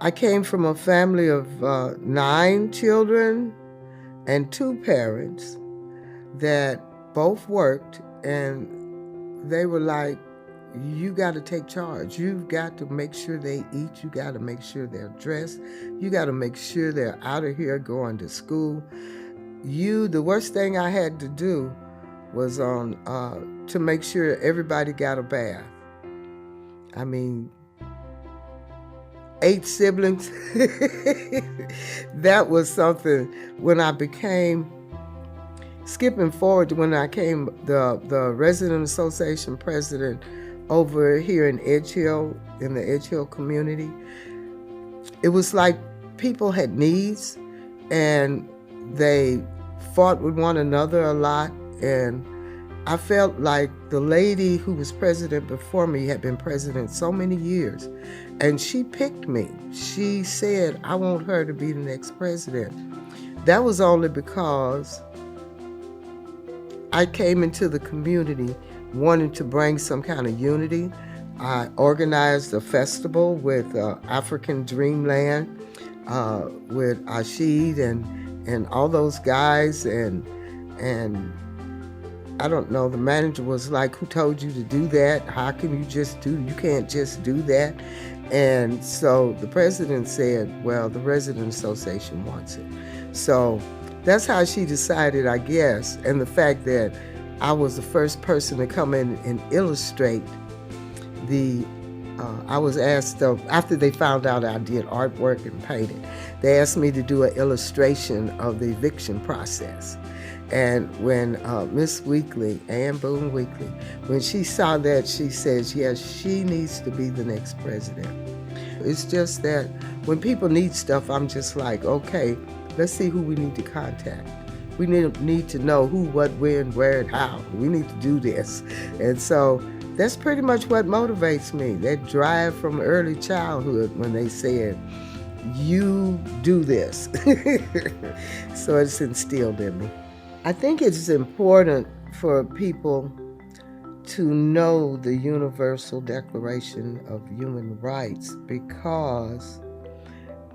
I came from a family of 9 children and 2 parents that both worked, and they were like, you got to take charge. You've got to make sure they eat. You got to make sure they're dressed. You got to make sure they're out of here going to school. The worst thing I had to do was to make sure everybody got a bath. I mean, 8 siblings. That was something. When I became, skipping forward to when I came the Resident Association president over here in Edge Hill, in the Edge Hill community, it was like people had needs and they fought with one another a lot. And I felt like the lady who was president before me had been president so many years, and she picked me. She said, I want her to be the next president. That was only because I came into the community wanting to bring some kind of unity. I organized a festival with African Dreamland, with Ashid and all those guys, and I don't know, the manager was like, who told you to do that? How can you can't just do that? And so the president said, well, the Resident Association wants it. So that's how she decided, I guess. And the fact that I was the first person to come in and illustrate I was asked, after they found out I did artwork and painting, they asked me to do an illustration of the eviction process. And when Miss Weekly, Ann Boone Weekly, when she saw that, she says, yes, she needs to be the next president. It's just that when people need stuff, I'm just like, okay, let's see who we need to contact. We need to know who, what, when, where, and how. We need to do this. And so that's pretty much what motivates me, that drive from early childhood when they said, you do this. So it's instilled in me. I think it's important for people to know the Universal Declaration of Human Rights, because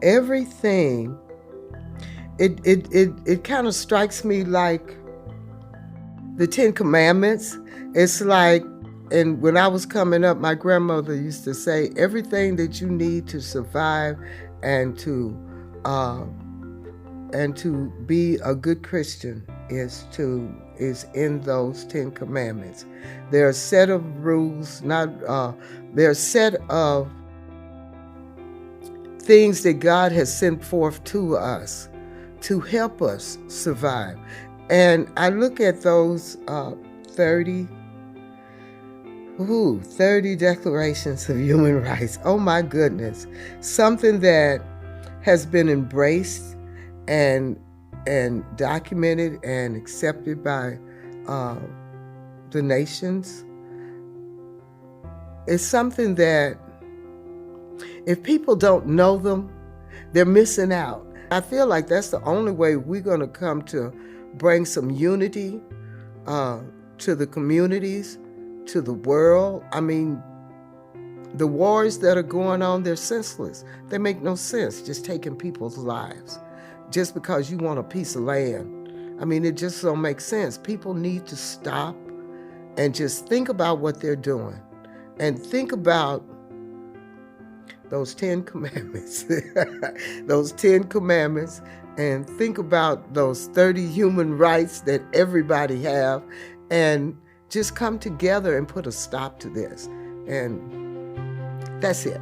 everything, it kind of strikes me like the 10 Commandments. It's like, and when I was coming up, my grandmother used to say, everything that you need to survive and to be a good Christian is in those 10 Commandments. They're a set of rules, they're a set of things that God has sent forth to us to help us survive. And I look at those 30 declarations of human rights. Oh my goodness. Something that has been embraced and documented and accepted by the nations. It's something that if people don't know them, they're missing out. I feel like that's the only way we're going to come to bring some unity to the communities, to the world. I mean, the wars that are going on, they're senseless. They make no sense, just taking people's lives just because you want a piece of land. I mean, it just don't make sense. People need to stop and just think about what they're doing and think about those 10 commandments, those 10 commandments, and think about those 30 human rights that everybody have, and just come together and put a stop to this. And that's it.